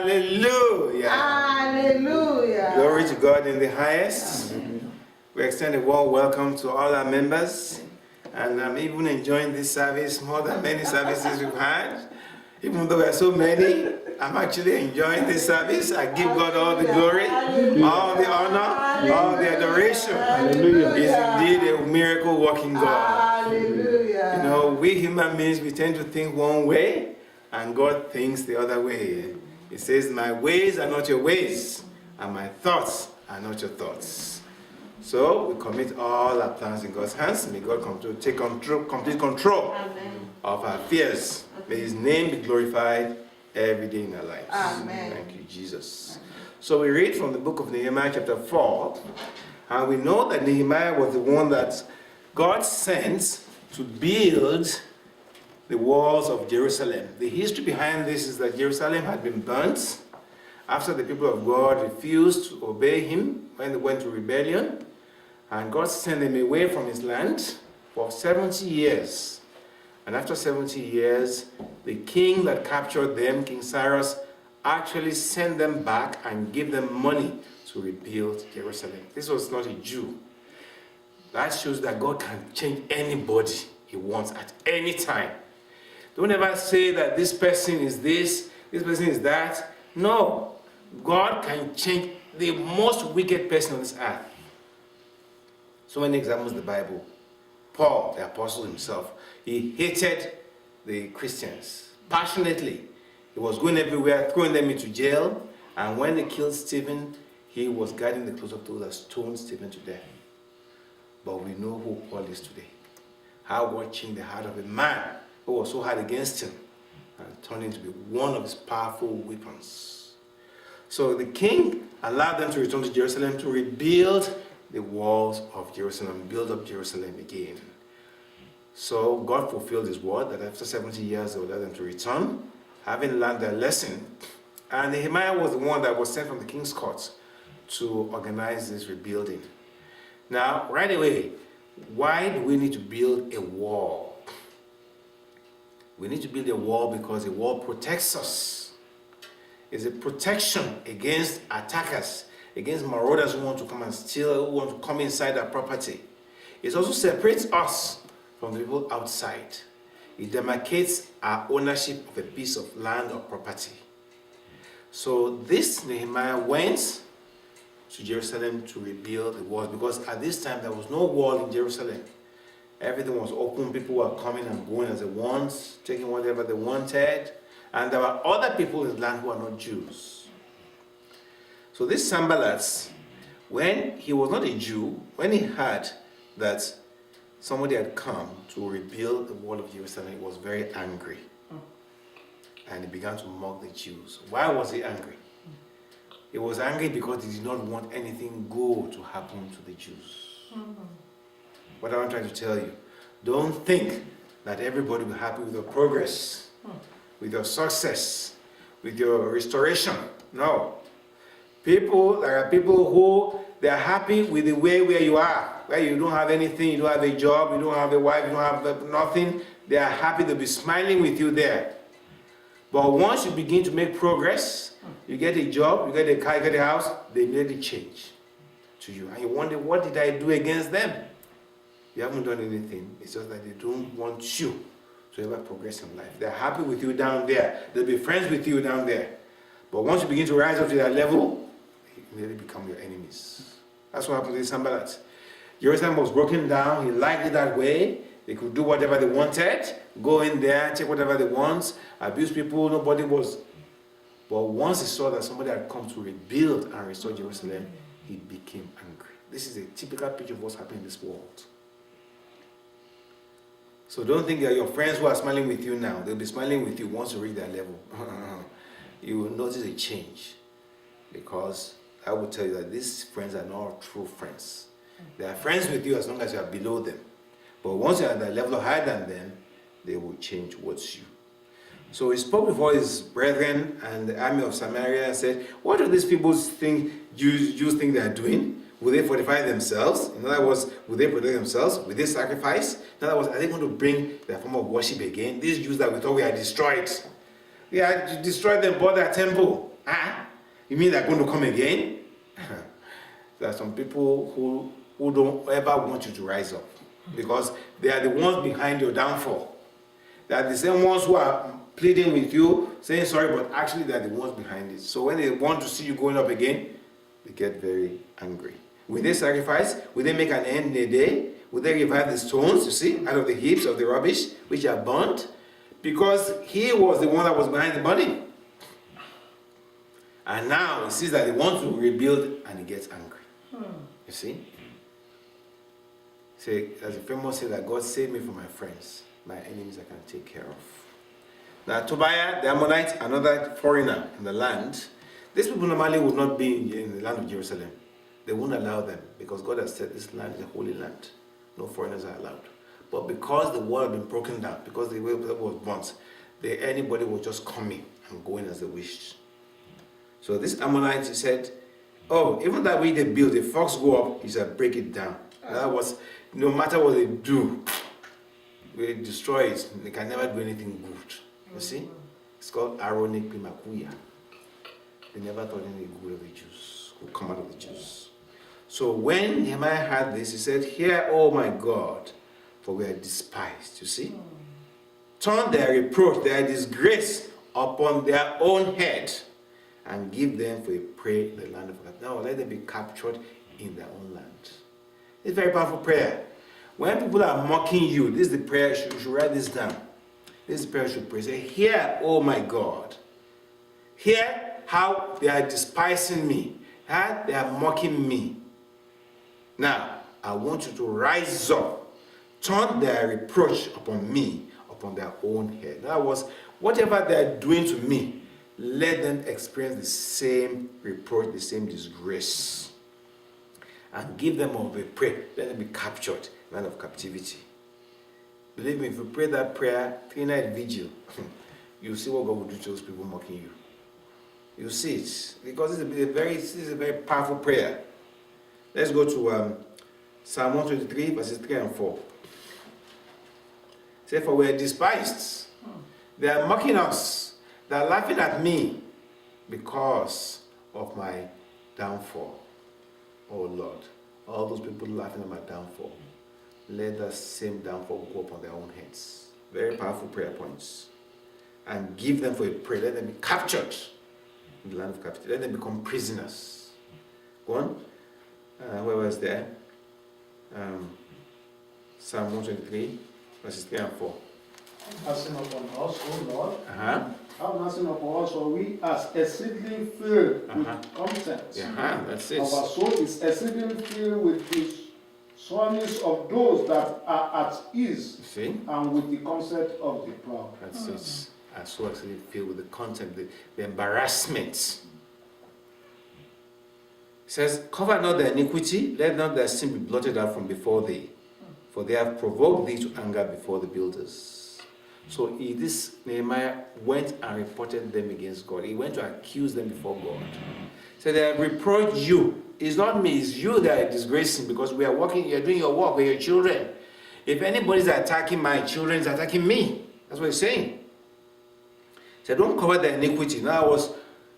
Hallelujah. Hallelujah. Glory to God in the highest. We extend a warm welcome to all our members. And I'm even enjoying this service more than many services we've had. Even though there are so many, I'm actually enjoying this service. I give God all the glory, all the honor, all the adoration. Hallelujah. He's indeed a miracle working God. Hallelujah. You know, we human beings, we tend to think one way, and God thinks the other way. He says, my ways are not your ways, and my thoughts are not your thoughts. So we commit all our plans in God's hands. May God come to take complete control of our fears. May His name be glorified every day in our lives. Amen. Thank you, Jesus. So we read from the book of Nehemiah chapter 4, and we know that Nehemiah was the one that God sent to build the walls of Jerusalem. The history behind this is that Jerusalem had been burnt after the people of God refused to obey Him when they went to rebellion, and God sent them away from His land for 70 years. And after 70 years, the king that captured them, King Cyrus, actually sent them back and gave them money to rebuild Jerusalem. This was not a Jew. That shows that God can change anybody He wants at any time. Don't ever say that this person is this person is that. No. God can change the most wicked person on this earth. So many examples in the Bible. Paul, the apostle himself, he hated the Christians passionately. He was going everywhere, throwing them into jail. And when they killed Stephen, he was guarding the clothes of those that stoned Stephen to death. But we know who Paul is today. How God changed the heart of a man who was so hard against him and turned him to be one of his powerful weapons. So the king allowed them to return to Jerusalem to rebuild the walls of Jerusalem, build up Jerusalem again. So God fulfilled His word that after 70 years He would let them to return, having learned their lesson. And Nehemiah was the one that was sent from the king's court to organize this rebuilding. Now, right away, why do we need to build a wall? We need to build a wall because a wall protects us. It's a protection against attackers, against marauders who want to come and steal, who want to come inside our property. It also separates us from the people outside. It demarcates our ownership of a piece of land or property. So this Nehemiah went to Jerusalem to rebuild the walls, because at this time there was no wall in Jerusalem. Everything was open. People were coming and going as they want, taking whatever they wanted. And there were other people in the land who are not Jews. So this Sanballat, when he was not a Jew, when he heard that somebody had come to rebuild the wall of Jerusalem, he was very angry. And he began to mock the Jews. Why was he angry? He was angry because he did not want anything good to happen to the Jews. What am I trying to tell you? Don't think that everybody will be happy with your progress, with your success, with your restoration. No. There are people who, they are happy with the way where you are, where you don't have anything, you don't have a job, you don't have a wife, you don't have nothing. They are happy, they'll be smiling with you there. But once you begin to make progress, you get a job, you get a car, you get a house, they immediately change to you. And you wonder, what did I do against them? You haven't done anything. It's just that they don't want you to ever progress in life. They're happy with you down there. They'll be friends with you down there. But once you begin to rise up to that level, they immediately become your enemies. That's what happened to Sanballat. Jerusalem was broken down. He liked it that way. They could do whatever they wanted, go in there, take whatever they want, abuse people. Nobody was. But once he saw that somebody had come to rebuild and restore Jerusalem, he became angry. This is a typical picture of what's happening in this world. So don't think that your friends who are smiling with you now, they'll be smiling with you once you reach that level. You will notice a change, because I will tell you that these friends are not true friends. They are friends with you as long as you are below them. But once you are at that level higher than them, they will change towards you. So he spoke before his brethren and the army of Samaria and said, what do these people think, Jews think they are doing? Will they fortify themselves? In other words, will they protect themselves? Will they sacrifice? In other words, are they going to bring their form of worship again? These Jews that we thought we had destroyed. We had destroyed them, bought their temple. Ah, you mean they're going to come again? There are some people who don't ever want you to rise up because they are the ones behind your downfall. They are the same ones who are pleading with you, saying sorry, but actually they are the ones behind it. So when they want to see you going up again, they get very angry. Will they sacrifice? Will they make an end in a day? Will they revive the stones, you see, out of the heaps of the rubbish which are burnt? Because he was the one that was behind the burning. And now he sees that he wants to rebuild and he gets angry. You see? Say, as a famous say that God saved me from my friends, my enemies I can take care of. Now Tobiah the Ammonite, another foreigner in the land, these people normally would not be in the land of Jerusalem. They won't allow them because God has said this land is a holy land. No foreigners are allowed. But because the wall had been broken down, because the way it was burnt, anybody was just coming and going as they wished. So this Ammonite, he said, oh, even that way they build, the fox go up, he said, break it down. That was, no matter what they do, they destroy it. They can never do anything good. You see? It's called Aaronic Pimakuya. They never thought any good of the Jews, would come out of the Jews. So when Nehemiah heard this, he said, hear, oh my God, for we are despised. You see? Turn their reproach, their disgrace upon their own head, and give them for a prey in the land of God. Now let them be captured in their own land. It's a very powerful prayer. When people are mocking you, this is the prayer, you should write this down. This is the prayer you should pray. Say, hear, oh my God. Hear how they are despising me. How they are mocking me. Now, I want you to rise up. Turn their reproach upon me, upon their own head. In other words, whatever they are doing to me, let them experience the same reproach, the same disgrace. And give them of a prayer. Let them be captured, land of captivity. Believe me, if you pray that prayer, 3-night vigil, you'll see what God will do to those people mocking you. You'll see it. Because this is a very powerful prayer. Let's go to Psalm 123, verses 3 and 4. Say, for we are despised. They are mocking us. They are laughing at me because of my downfall. Oh Lord, all those people laughing at my downfall, let that same downfall go upon their own heads. Very powerful prayer points. And give them for a prayer. Let them be captured in the land of captivity. Let them become prisoners. Go on. Where was there? Psalm 123, verses 3 and 4. Have mercy upon us, O Lord. Uh-huh. Have mercy upon us, for we are exceedingly filled with contempt. That's it. Our soul is exceedingly filled with the soreness of those that are at ease, See? and with the concept of the proud. That's it. Our soul actually filled with the contempt, the embarrassment. It says, cover not their iniquity, let not their sin be blotted out from before thee, for they have provoked thee to anger before the builders. So this Nehemiah went and reported them against God. He went to accuse them before God. So they have reproached you. It's not me, it's you that are disgracing because we are working, you're doing your work with your children. If anybody's attacking my children, it's attacking me. That's what he's saying. So don't cover their iniquity. Now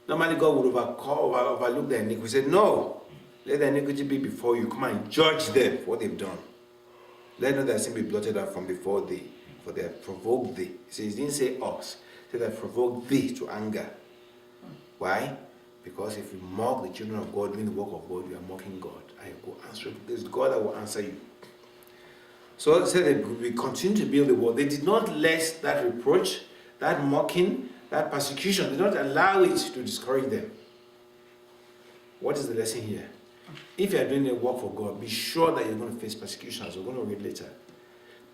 normally God would overlook their iniquity. He said, no, let their iniquity be before you. Come and judge them for what they've done. Let not their sin be blotted out from before thee, for they have provoked thee. He didn't say us. He said they have provoked thee to anger. Why? Because if you mock the children of God doing the work of God, you are mocking God. And you go answer. There's God that will answer you. So they said we continue to build the wall. They did not let that reproach, that mocking, that persecution, they did not allow it to discourage them. What is the lesson here? If you are doing a work for God, be sure that you're going to face persecution, as we're going to read later.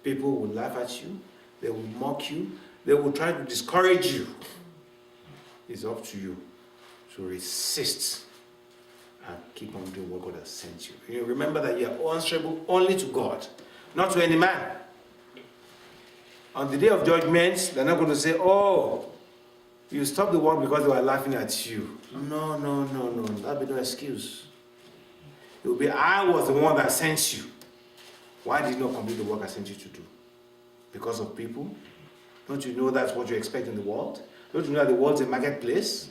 People will laugh at you, they will mock you, they will try to discourage you. It's up to you to resist and keep on doing what God has sent you. You remember that you are answerable only to God, not to any man. On the day of judgment, they're not going to say, oh, you stopped the work because they were laughing at you. No. That'll be no excuse. It will be, I was the one that sent you. Why did you not complete the work I sent you to do? Because of people? Don't you know that's what you expect in the world? Don't you know that the world's a marketplace?